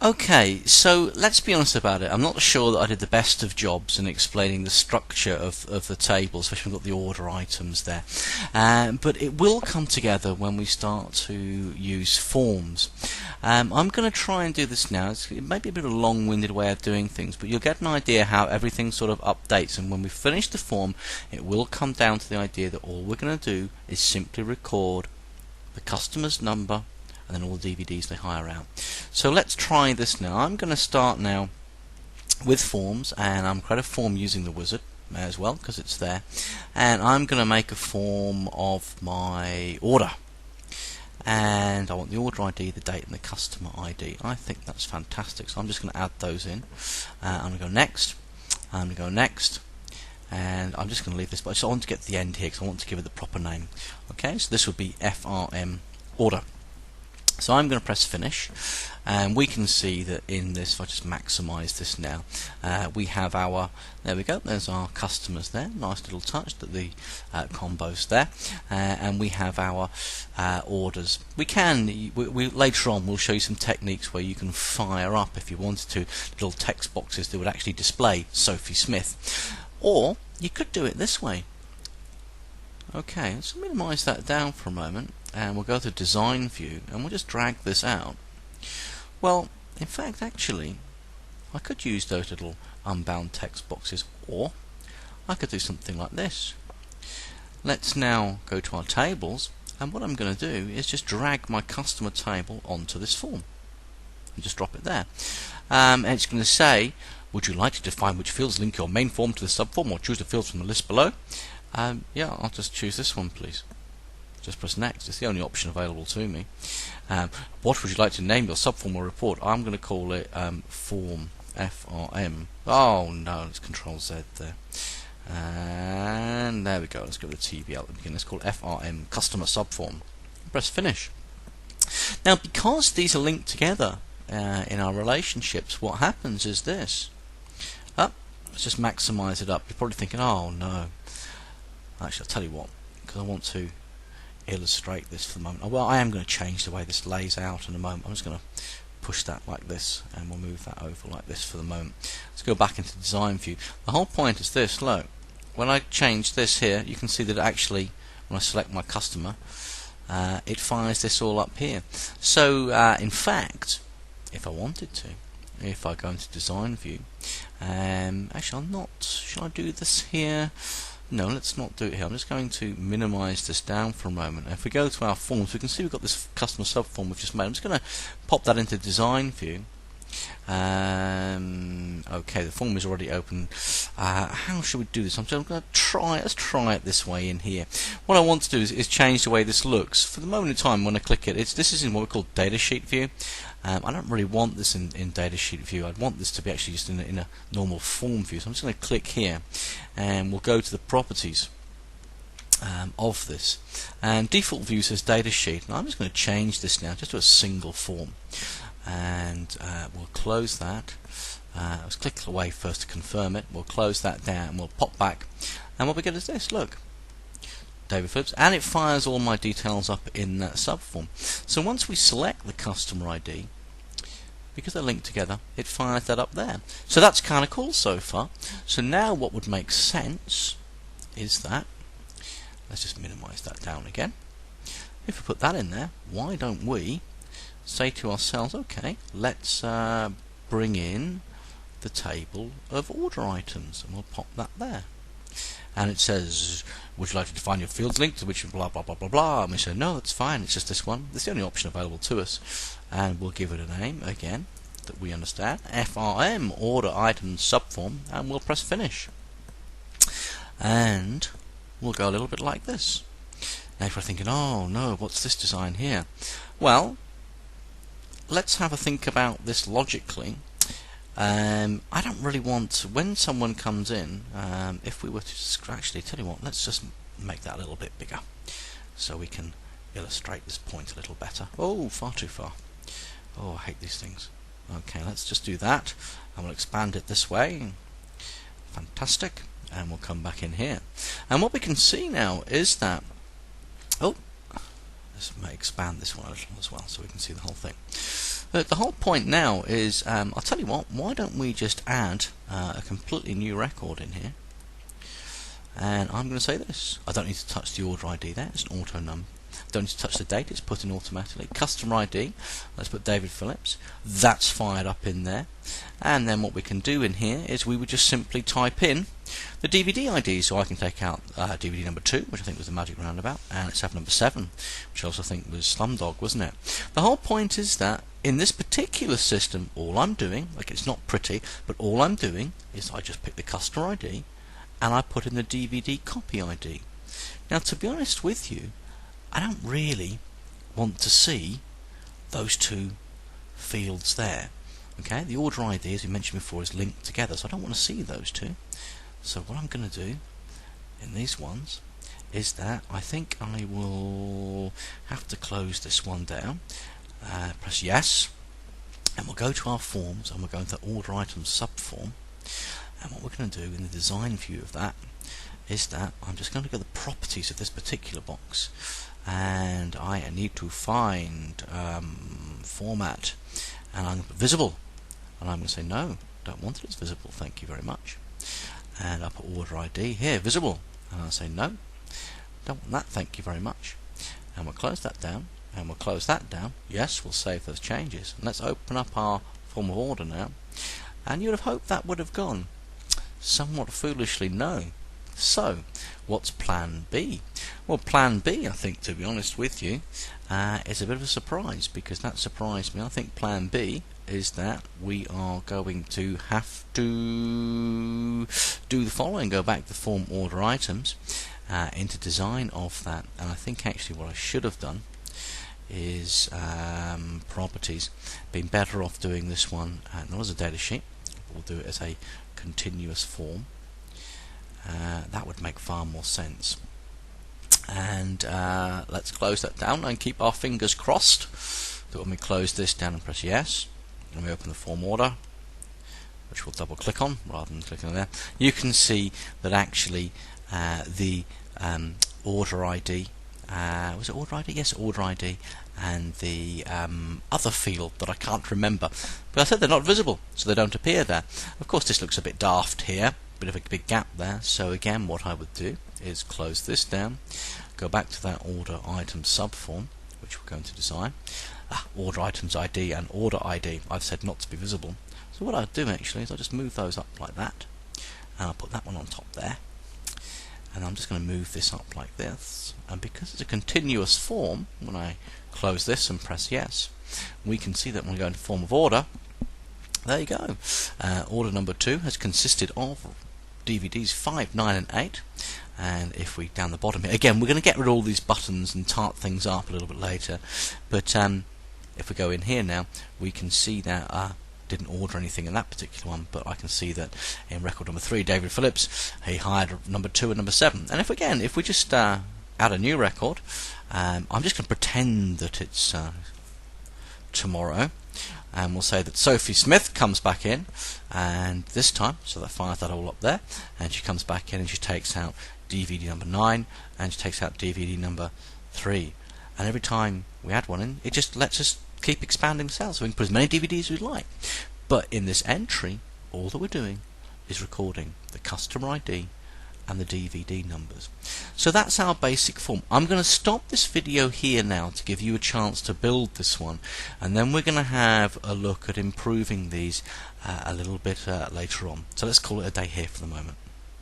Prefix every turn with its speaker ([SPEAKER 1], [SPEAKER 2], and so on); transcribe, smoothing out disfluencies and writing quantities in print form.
[SPEAKER 1] Okay, so let's be honest about it. I'm not sure that I did the best of jobs in explaining the structure of the table, especially when we've got the order items there. But it will come together when we start to use forms. I'm going to try and do this now. It may be a bit of a long-winded way of doing things, but you'll get an idea how everything sort of updates. And when we finish the form, it will come down to the idea that all we're going to do is simply record the customer's number and then all the DVDs they hire out. So let's try this now. I'm going to start now with forms, and I'm create a form using the wizard as well because it's there, and I'm going to make a form of my order, and I want the order ID, the date, and the customer ID. I think that's fantastic, so I'm just going to add those in. I'm going to go next, I'm going to go next, and I'm just going to leave this, but I just want to get to the end here because I want to give it the proper name. Okay, so this would be FRM order. So I'm going to press finish, and we can see that in this, if I just maximize this now, we have our, there we go, there's our customers there, nice little touch that the combo's there, and we have our orders. We later on we'll show you some techniques where you can fire up, if you wanted to, little text boxes that would actually display Sophie Smith, or you could do it this way. Okay, let's minimize that down for a moment, and we'll go to design view, and we'll just drag this out. Well, in fact, actually, I could use those little unbound text boxes, or I could do something like this. Let's now go to our tables, and what I'm going to do is just drag my customer table onto this form and just drop it there. And it's going to say, would you like to define which fields link your main form to the subform, or choose the fields from the list below? Yeah, I'll just choose this one, please. Just press next. It's the only option available to me. What would you like to name your subform or report? I'm going to call it form, FRM. Oh no, it's Control Z there. And there we go. Let's go with the TBL at the beginning. Let's call it FRM customer subform. Press finish. Now, because these are linked together in our relationships, what happens is this. Let's just maximize it up. You're probably thinking, oh no. Actually, I'll tell you what, because I want to illustrate this for the moment. Well, I am going to change the way this lays out in a moment. I'm just going to push that like this, and we'll move that over like this for the moment. Let's go back into design view. The whole point is this. Look, when I change this here, you can see that actually, when I select my customer, it fires this all up here. So, in fact, if I wanted to, if I go into design view, actually, I'm not. Should I do this here? No, let's not do it here. I'm just going to minimize this down for a moment. If we go to our forms, we can see we've got this customer subform we've just made. I'm just going to pop that into design view. Okay, the form is already open. How should we do this? I'm going to try. Let's try it this way in here. What I want to do is change the way this looks. For the moment in time, when I click it, this is in what we call datasheet view. I don't really want this in datasheet view. I'd want this to be actually just in a normal form view. So I'm just going to click here, and we'll go to the properties of this. And default view says datasheet. And I'm just going to change this now just to a single form. And we'll close that. Let's click away first to confirm it. We'll close that down, and we'll pop back. And what we get is this. Look, David Phillips, and it fires all my details up in that subform. So once we select the customer ID, because they're linked together, it fires that up there. So that's kind of cool so far. So now what would make sense is that, let's just minimize that down again. If we put that in there, why don't we say to ourselves, okay, let's bring in the table of order items, and we'll pop that there. And it says, would you like to define your fields linked to which blah blah blah blah blah, and we say no, that's fine, it's just this one. That's the only option available to us, and we'll give it a name again that we understand, FRM order items subform, and we'll press finish, and we'll go a little bit like this. Now if we're thinking, oh no, what's this design here? Well, let's have a think about this logically. I don't really want, when someone comes in, if we were to actually, tell you what, let's just make that a little bit bigger so we can illustrate this point a little better. Oh, far too far. Oh, I hate these things. Okay, let's just do that, and we'll expand it this way. Fantastic. And we'll come back in here. And what we can see now is that, oh, let's expand this one a little as well so we can see the whole thing. But the whole point now is, I'll tell you what, why don't we just add a completely new record in here, and I'm going to say this. I don't need to touch the order ID there, it's an auto num. Don't need to touch the date, it's put in automatically. Customer ID, let's put David Phillips, that's fired up in there. And then what we can do in here is we would just simply type in the DVD ID, so I can take out DVD number 2, which I think was the Magic Roundabout, and let's have number 7, which I also think was Slumdog, wasn't it? The whole point is that in this particular system, all I'm doing, like, it's not pretty, but all I'm doing is I just pick the customer ID and I put in the DVD copy ID. Now, to be honest with you, I don't really want to see those two fields there. Okay, the order ID, as we mentioned before, is linked together, so I don't want to see those two. So what I'm going to do in these ones is that I think I will have to close this one down, press yes, and we'll go to our forms and we'll go into the order item subform. And what we're going to do in the design view of that is that I'm just going to go to the properties of this particular box, and I need to find format, and I'm visible, and I'm going to say no, don't want it as visible, thank you very much. And I'll put order ID here, visible, and I'll say no, don't want that, thank you very much. And we'll close that down, and we'll close that down. Yes, we'll save those changes, and let's open up our form of order now. And you'd have hoped that would have gone. Somewhat foolishly, no. So, what's plan B? Well, plan B, I think, to be honest with you, is a bit of a surprise, because that surprised me. I think plan B is that we are going to have to do the following: go back to form order items, into design of that, and I think actually what I should have done is properties. Been better off doing this one not as a data sheet. We'll do it as a continuous form. That would make far more sense. And let's close that down and keep our fingers crossed that when we close this down and press yes, and we open the form order, which we'll double click on rather than clicking on there, you can see that actually the order ID, was it order ID? Yes, order ID, and the other field that I can't remember, but I said they're not visible, so they don't appear there. Of course, this looks a bit daft here, bit of a big gap there. So again, what I would do is close this down, go back to that order item subform, which we're going to design. Order items ID and order ID, I've said not to be visible. So what I'll do actually is I'll just move those up like that, and I'll put that one on top there. And I'm just going to move this up like this, and because it's a continuous form, when I close this and press yes, we can see that when we go into form of order, there you go. Order number 2 has consisted of DVDs 5, 9 and 8, and if we down the bottom here, again we're going to get rid of all these buttons and tart things up a little bit later, but if we go in here now, we can see that didn't order anything in that particular one, but I can see that in record number 3, David Phillips, he hired number 2 and number 7. And if we just add a new record, I'm just going to pretend that it's tomorrow, and we'll say that Sophie Smith comes back in, and this time, so that fires that all up there, and she comes back in and she takes out DVD number 9, and she takes out DVD number 3. And every time we add one in, it just lets us keep expanding the cells, so we can put as many DVDs as we like. But in this entry, all that we're doing is recording the customer ID and the DVD numbers. So that's our basic form. I'm going to stop this video here now to give you a chance to build this one, and then we're going to have a look at improving these a little bit later on. So let's call it a day here for the moment.